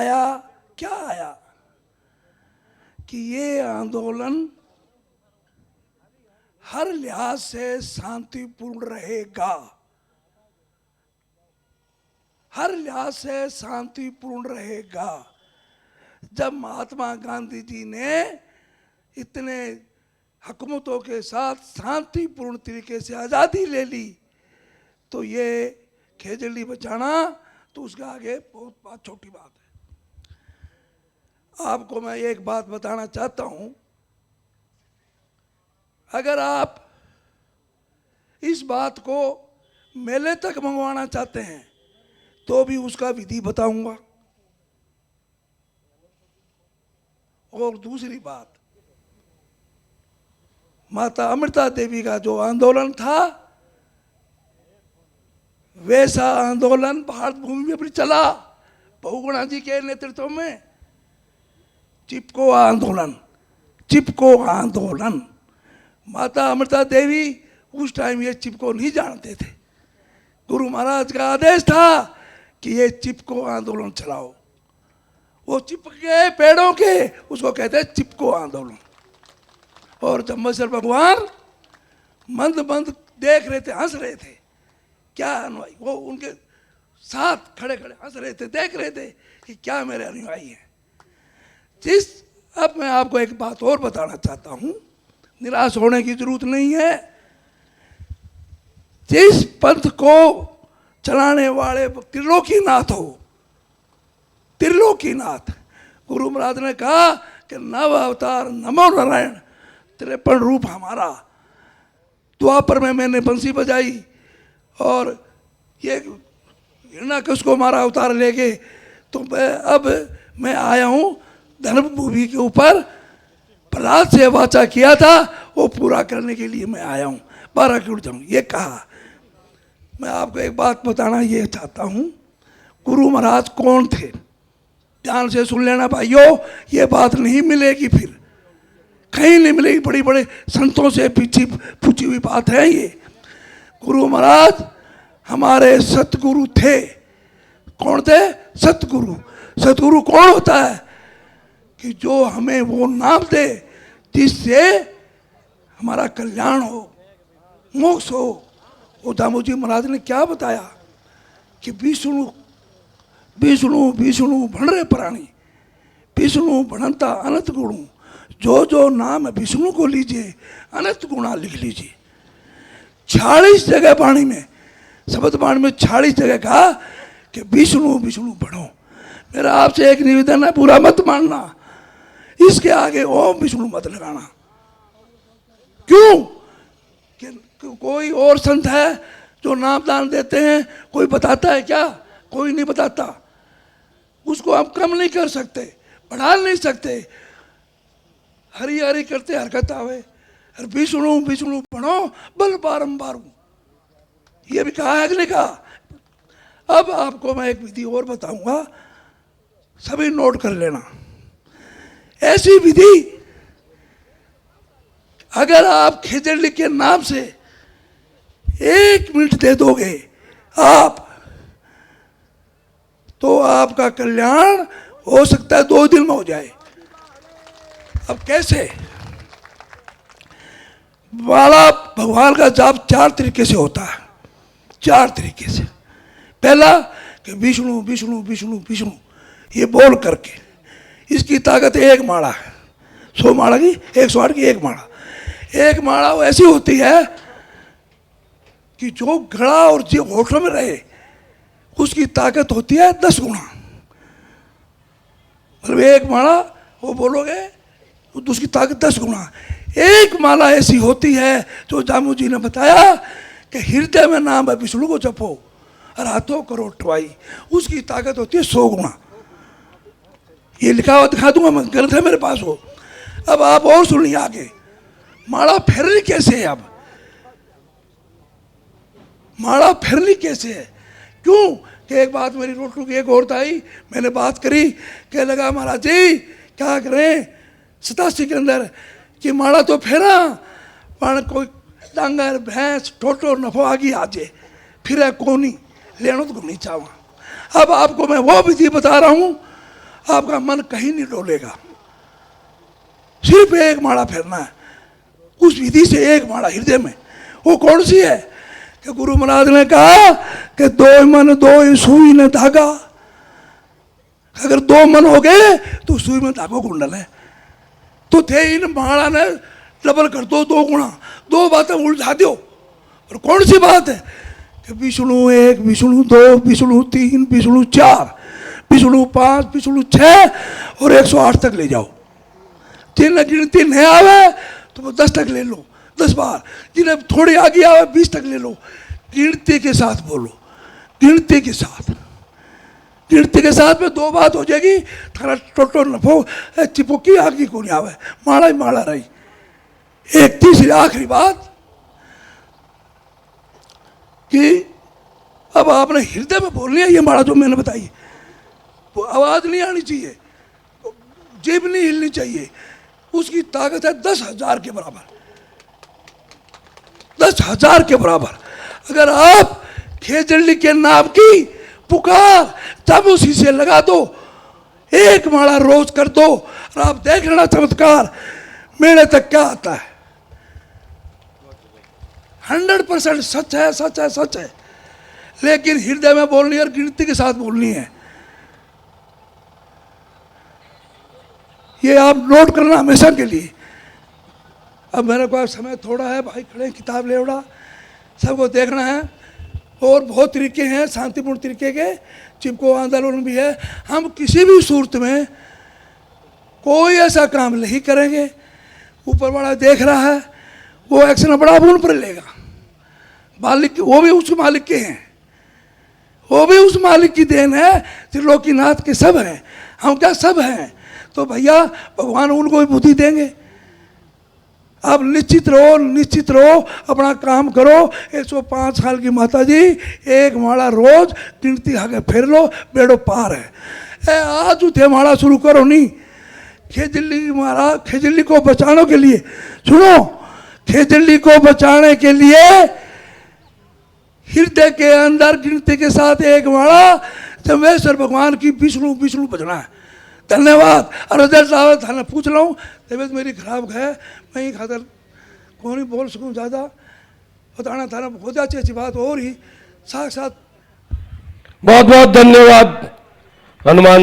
आया क्या आया कि ये आंदोलन हर लिहाज से शांतिपूर्ण रहेगा, हर लिहाज से शांतिपूर्ण रहेगा। जब महात्मा गांधी जी ने इतने हुकूमतों के साथ शांतिपूर्ण तरीके से आज़ादी ले ली, तो ये खेजड़ी बचाना तो उसके आगे बहुत बात छोटी बात है। आपको मैं एक बात बताना चाहता हूं, अगर आप इस बात को मेले तक मंगवाना चाहते हैं तो भी उसका विधि बताऊंगा। और दूसरी बात, माता अमृता देवी का जो आंदोलन था, वैसा आंदोलन भारत भूमि में भी चला बहुगुणा जी के नेतृत्व में। चिपको आंदोलन, चिपको आंदोलन। माता अमृता देवी उस टाइम ये चिपको नहीं जानते थे। गुरु महाराज का आदेश था कि ये चिपको आंदोलन चलाओ। वो चिपके पेड़ों के, उसको कहते हैं चिपको आंदोलन। और जम्बेश्वर भगवान मंद मंद देख रहे थे, हंस रहे थे। क्या अनुयायी, वो उनके साथ खड़े खड़े हंस रहे थे, देख रहे थे कि क्या मेरे अनुयायी हैं। अब मैं आपको एक बात और बताना चाहता हूं, निराश होने की जरूरत नहीं है। जिस पंथ को चलाने वाले त्रिलोकीनाथ हो, त्रिलोकीनाथ, गुरु महाराज ने कहा कि नव अवतार नमो नारायण, 53 रूप हमारा। द्वापर में मैंने बंसी बजाई और ये हिरण्यकश्यप को मारा अवतार लेके, तो अब मैं आया हूं धर्म भूमि के ऊपर। प्रहलाद से वाचा किया था वो पूरा करने के लिए मैं आया हूं, 12 की उड़ जाऊं, ये कहा। मैं आपको एक बात बताना ये चाहता हूं, गुरु महाराज कौन थे, ध्यान से सुन लेना भाइयों। ये बात नहीं मिलेगी, फिर कहीं नहीं मिलेगी, बड़ी बड़े संतों से पूछी हुई बात है ये। गुरु महाराज हमारे सतगुरु थे। कौन थे? सतगुरु। सतगुरु कौन होता है? कि जो हमें वो नाम दे जिससे हमारा कल्याण हो, मोक्ष हो। वो दामोजी महाराज ने क्या बताया कि विष्णु विष्णु विष्णु भणरे प्राणी, विष्णु भणंता अनंत गुणु। जो जो नाम विष्णु को लीजिए अनंत गुणा लिख लीजिए। 46 जगह वाणी में, शब्द वाणी में 46 जगह कहा कि विष्णु विष्णु भणो। मेरा आपसे एक निवेदन है, पूरा मत मानना, इसके आगे ओम विष्णु मत लगाना। क्यों? कि कोई और संत है जो नामदान देते हैं, कोई बताता है क्या? कोई नहीं बताता। उसको हम कम नहीं कर सकते, बढ़ा नहीं सकते। हरी हरी करते हरकत आवे, विष्णु विष्णु बनो बल बारंबार, ये भी कहा है अगले का। अब आपको मैं एक विधि और बताऊंगा, सभी नोट कर लेना। ऐसी विधि, अगर आप खेजड़ी के नाम से 1 मिनट दे दोगे आप, तो आपका कल्याण हो सकता है 2 दिन में हो जाए। अब कैसे? माला भगवान का जाप 4 तरीके से होता है, 4 तरीके से। पहला कि विष्णु विष्णु विष्णु विष्णु, ये बोल करके, इसकी ताकत 1 माला है। 100 माला की, 108 की 1 माला। 1 माला वो ऐसी होती है कि जो घड़ा और जो होठों में रहे उसकी ताकत होती है 10 गुना। मतलब 1 माला वो बोलोगे तो उसकी ताकत 10 गुना। 1 माला ऐसी होती है जो जामू जी ने बताया कि हृदय में नाम है विष्णु को जपो और हाथों करो टवाई, उसकी ताकत होती है 100 गुना। ये लिखा हुआ दिखा दूंगा मैं, गलत है मेरे पास हो। अब आप और सुनिए आगे, माला फेरनी कैसे है। अब माला फेरनी कैसे है? क्यों कि एक बात मेरी रोटू की एक औरत आई, मैंने बात करी, कह लगा महाराज जी क्या करें 87 के अंदर कि माला तो फेरा, पर कोई डांगर भैंस ठोटो नफो आगी आजे, फिर है कोनी लेनो तो नहीं चाहवा। अब आपको मैं वो विधि बता रहा हूँ, आपका मन कहीं नहीं डोलेगा। सिर्फ एक माला फेरना है, उस विधि से एक माला हृदय में। वो कौन सी है कि गुरु महाराज ने कहा कि दो मन दो सुई ने धागा। अगर दो मन हो गए तो सुई में धागो कुंडल है। तो थे इन माला ने डबल कर दो, दो गुणा, दो बातें उलझा दो। और कौन सी बात है कि विष्णु एक, विष्णु दो, विष्णु तीन, विष्णु चार, विष्णु पाँच, विष्णु छः और 108 तक ले जाओ। जिन्हें गिनती नहीं आवे तो वो 10 तक ले लो, 10 बार। जिन्हें थोड़ी आगे आवे 20 तक ले लो। गिनती के साथ बोलो, गिनती के साथ। गिनती के साथ में दो बात हो जाएगी, थारा टोटो नफो चिपकी आगे को नहीं आवे, माला ही माला रही। एक तीसरी आखिरी बात कि अब आपने हृदय में बोलनी है ये माला जो मैंने बताई। वो आवाज नहीं आनी चाहिए, जेब नहीं हिलनी चाहिए। उसकी ताकत है 10,000 के बराबर, 10,000 के बराबर। अगर आप खेजड़ी के नाम की पुकार तब उसी से लगा दो, एक माला रोज कर दो और आप देख लेना चमत्कार मेरे तक क्या आता है। 100% सच है, सच है, सच है। लेकिन हृदय में बोलनी है और गिनती के साथ बोलनी है। ये आप नोट करना हमेशा के लिए। अब मेरे पास समय थोड़ा है, भाई खड़े किताब ले उड़ा, सबको देखना है। और बहुत तरीके हैं शांतिपूर्ण तरीके के, चिपको आंदोलन भी है। हम किसी भी सूरत में कोई ऐसा काम नहीं करेंगे, ऊपर वाला देख रहा है, वो एक्शन बड़ा उन पर लेगा। मालिक वो भी उस मालिक के हैं, वो भी उस मालिक की देन है। त्रिलोकीनाथ के सब हैं, हम क्या सब हैं। तो भैया भगवान उनको भी बुद्धि देंगे। आप निश्चित रहो, निश्चित रहो, अपना काम करो। 105 साल की माता जी एक माला रोज गिनती आगे फेर लो, बेड़ो पार है। आज उठे माला शुरू करो नहीं। खेजड़ी महाराज, खेजड़ी को बचाने के लिए सुनो, खेजड़ी को बचाने के लिए हृदय के अंदर गिनती के साथ एक माला जमेश्वर भगवान की विष्णु विष्णु बजना है। धन्यवाद। और अजय साहब थाने पूछ रहा हूँ, तबीयत मेरी खराब है, मैं ही खातर कौन ही बोल सकूँ ज़्यादा। बताना थाना बहुत अच्छी बात और ही साथ साथ। बहुत बहुत धन्यवाद हनुमान।